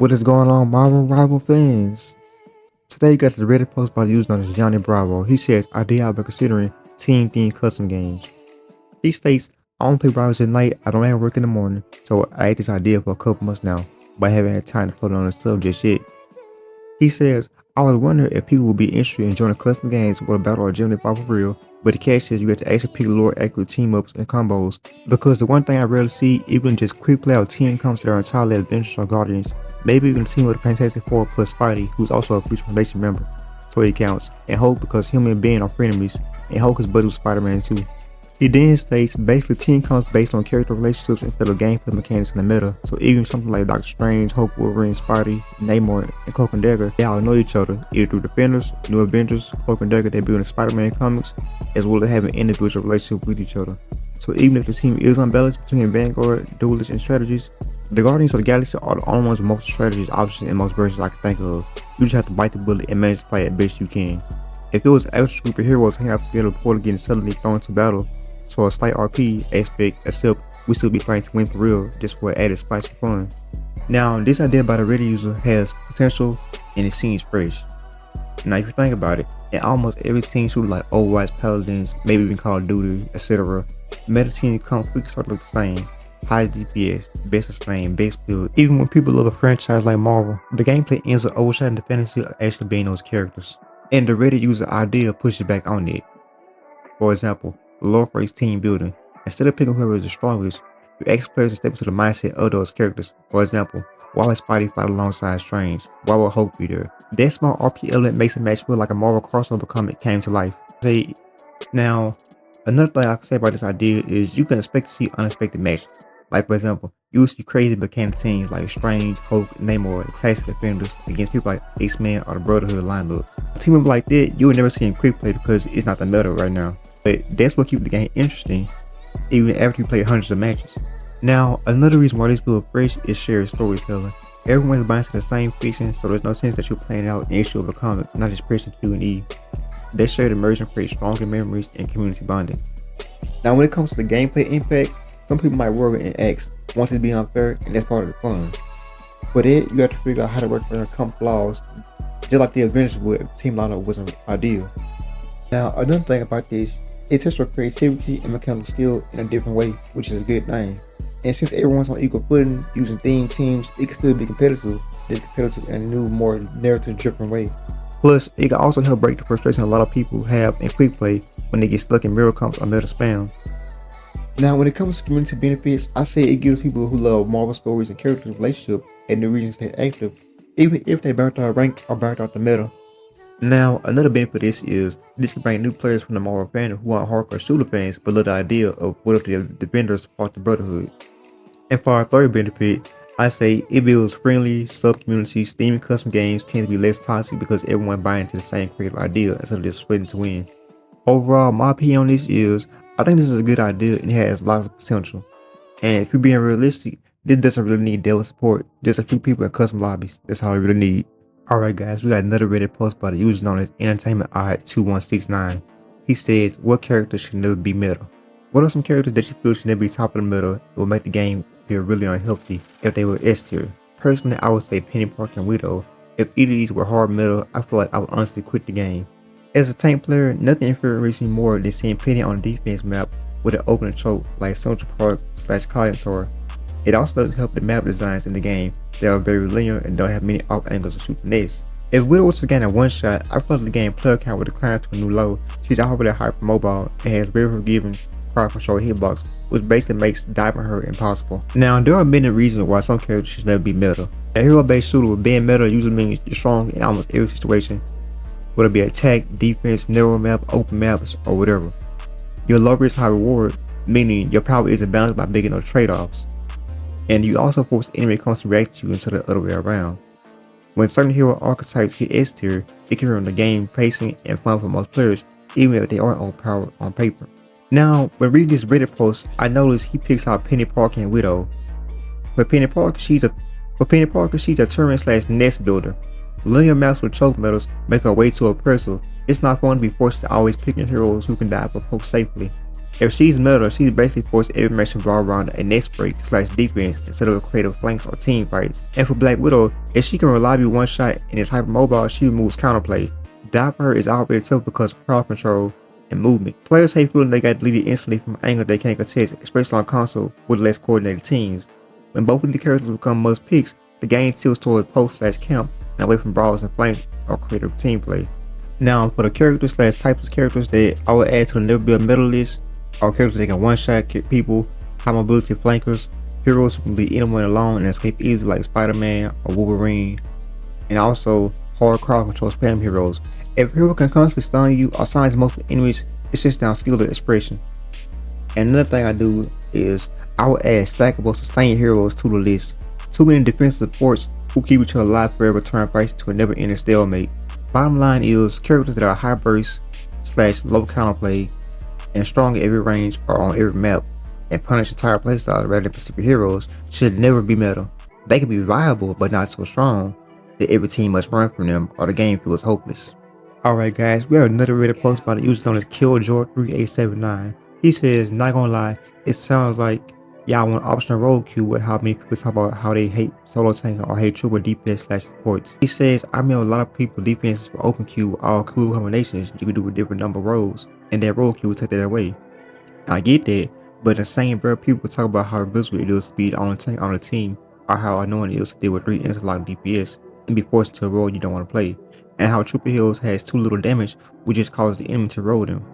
What is going on, Marvel Rival fans? Today, you got the Reddit post by the user known as Johnny Bravo. He says, idea I've been considering team-themed custom games. He states, I only play Rivals at night, I don't have work in the morning, so I had this idea for a couple months now, but I haven't had time to float on the sub just yet. He says, I was wondering if people would be interested in joining custom games where a battle or generally for real, but the catch is you have to actually pick lore accurate team-ups and combos, because the one thing I rarely see, even just quick play or team comes to their entirely adventures or guardians, maybe even a team with a Fantastic Four plus Spidey, who's also a Future Foundation member, so he counts, and Hulk because him and Ben are frenemies, and Hulk is buddy with Spider-Man too. He then states basically team comes based on character relationships instead of gameplay mechanics in the meta, so even something like Doctor Strange, Hulk, Wolverine, Spidey, Namor, and Cloak and Dagger, they all know each other, either through Defenders, New Avengers, Cloak and Dagger they build in Spider-Man comics, as well as having individual relationships with each other. So even if the team is unbalanced between Vanguard, Duelists, and strategies, the Guardians of the Galaxy are the only ones with most strategies, options, and most versions I can think of. You just have to bite the bullet and manage to play it best you can. If it was an extra group of heroes hanging out together before getting suddenly thrown into battle, so a slight RP aspect, except we still be fighting to win for real, just for added spice for fun. Now, this idea by the Reddit user has potential and it seems fresh. Now, if you think about it, in almost every team shooter like Overwatch, Paladins, maybe even Call of Duty, etc., meta team comes quickly start to look the same. Highest DPS, best sustain, best build. Even when people love a franchise like Marvel, the gameplay ends up overshadowing the fantasy of actually being those characters. And the Reddit user idea pushes back on it. For example, lore for team building. Instead of picking whoever is the strongest, you ask players to step into the mindset of those characters. For example, why would Spidey fight alongside Strange? Why would Hulk be there? That small RP element makes a match feel like a Marvel crossover comic came to life. Now, another thing I can say about this idea is you can expect to see unexpected matches. Like for example, you will see crazy mechanic teams like Strange, Hulk, Namor, and classic Defenders against people like X-Men or the Brotherhood lineup. A team up like that, you will never see in quick play because it's not the meta right now. But that's what keeps the game interesting, even after you play hundreds of matches. Now, another reason why this feels fresh is shared storytelling. Everyone's buying to the same fiction, so there's no sense that you're playing out an issue of a comic, not just pressing Q and E. That shared immersion creates stronger memories and community bonding. Now, when it comes to the gameplay impact, some people might worry and ask, won't it be unfair? And that's part of the fun. For that, you have to figure out how to work around common flaws, just like the Avengers would if the team lineup wasn't ideal. Now, another thing about this, it tests your creativity and mechanical skill in a different way, which is a good thing. And since everyone's on equal footing using themed teams, it can still be competitive. It's competitive in a new, more narrative-driven way. Plus, it can also help break the frustration a lot of people have in quick play when they get stuck in mirror comps or meta spam. Now, when it comes to community benefits, I say it gives people who love Marvel stories and character relationships and new reasons to stay active, even if they burnt out rank or burnt out the meta. Now, another benefit of this is this can bring new players from the Marvel fandom who aren't hardcore shooter fans but love the idea of what if the Defenders fought the Brotherhood. And for our third benefit, I say it builds friendly sub-communities. Theming custom games tend to be less toxic because everyone buys into the same creative idea instead of just splitting to win. Overall, my opinion on this is, I think this is a good idea and it has lots of potential. And if you're being realistic, this doesn't really need daily support, just a few people in custom lobbies. That's all we really need. Alright guys, we got another Reddit post by the user known as Entertainment Odd 2169. He says, what characters should never be meta? What are some characters that you feel should never be top of the meta that will make the game feel really unhealthy if they were S tier? Personally, I would say Penny Parker and Widow. If either of these were hard meta, I feel like I would honestly quit the game. As a tank player, nothing infuriates me more than seeing Penny on the defense map with an opening trope like Central Park / Contour. It also does help the map designs in the game. They are very linear and don't have many off angles to shoot the nest. If Widow was to gain a one shot, I feel like the game player count would decline to a new low. She's already high for mobile and has very forgiving crowd control hitbox, which basically makes diving her impossible. Now, there are many reasons why some characters should never be meta. A hero-based shooter with being meta usually means you're strong in almost every situation, whether it be attack, defense, narrow map, open maps, or whatever. Your low risk, high reward, meaning your power isn't balanced by making no trade-offs. And you also force enemy to react to you instead of the other way around. When certain hero archetypes hit S tier, it can ruin the game pacing and fun for most players, even if they aren't overpowered on paper. Now, when reading this Reddit post, I noticed he picks out Penny Parker and Widow. For Penny Parker, she's a turret / nest builder. Linear maps with choke metals make her way too oppressive. It's not fun to be forced to always picking heroes who can die for poke safely. If she's meta, she basically forces every match to revolve around a next break / defense instead of creative flanks or team fights. And for Black Widow, if she can reliably one shot and is hypermobile, she removes counterplay. Dapper is already tough because of crowd control and movement. Players hate feeling they got deleted instantly from an angle they can't contest, especially on console with less coordinated teams. When both of the characters become must picks, the game tilts towards post / camp and away from brawls and flanks or creative team play. Now for the characters / types of characters that I would add to the never be a meta list are characters that can one shot people, high mobility flankers, heroes who can leave anyone alone and escape easily like Spider-Man or Wolverine, and also hard crowd control spam heroes. If a hero can constantly stun you or silence multiple enemies, it's just down skill and expression. And another thing I do is I will add stackable sustained heroes to the list. Too many defensive supports who keep each other alive forever turn fights to a never ending stalemate. Bottom line is characters that are high burst / low counterplay and strong at every range or on every map and punish entire playstyles rather than specific heroes should never be meta. They can be viable but not so strong that every team must run from them or the game feels hopeless. Alright guys, we have another Reddit post by the user known as Killjoy3879. He says, not gonna lie, it sounds like y'all want optional roll queue with how many people talk about how they hate solo tanking or hate trooper DPS / supports. He says, I mean a lot of people defenses for open queue with all cool combinations you can do with different number of roles, and that roll queue will take that away. I get that, but in the same breath people talk about how invisible it is to be the only tank on the team, or how annoying it is to deal with 3 interlock DPS and be forced into a role you don't want to play, and how trooper heals has too little damage which just causes the enemy to roll them.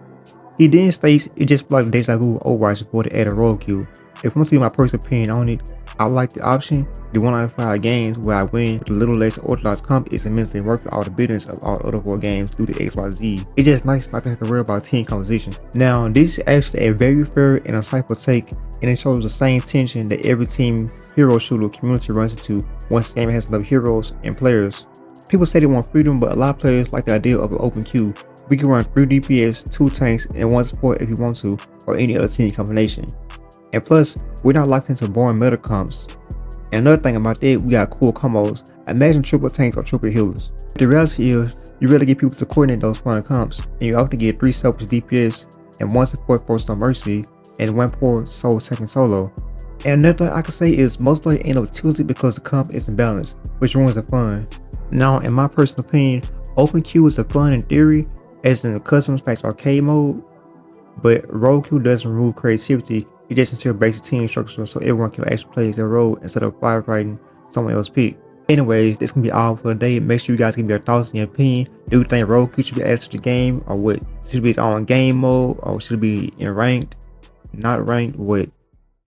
He then states it just like Deja Vu Overwatch before they add a roll queue. If I'm to give my personal opinion on it, I like the option. The 1 out of 5 games where I win with a little less orthodox comp is immensely worth all the bitterness of all the other 4 games due to XYZ. It's just nice not to have to worry about team composition. Now this is actually a very fair and insightful take, and it shows the same tension that every team hero shooter community runs into once the game has enough heroes and players. People say they want freedom, but a lot of players like the idea of an open queue. We can run 3 DPS, 2 tanks, and 1 support if you want to, or any other team combination. And plus, we're not locked into boring meta comps. And another thing about that, we got cool combos. Imagine triple tanks or triple healers. The reality is, you really get people to coordinate those fun comps, and you often get 3 selfish DPS, and 1 support focused on mercy, and 1 poor soul taking solo. And another thing I can say is most players end up tilted because the comp isn't balanced, which ruins the fun. Now, in my personal opinion, open queue is a fun in theory, as in the custom / arcade mode, but role queue doesn't remove creativity. It just ensures basic team structure so everyone can actually play their role instead of firefighting someone else's pick. Anyways, this can be all for the day. Make sure you guys give me your thoughts and your opinion. Do you think role queue should be added to the game, or what? Should it be its own game mode, or should it be in ranked, not ranked, what?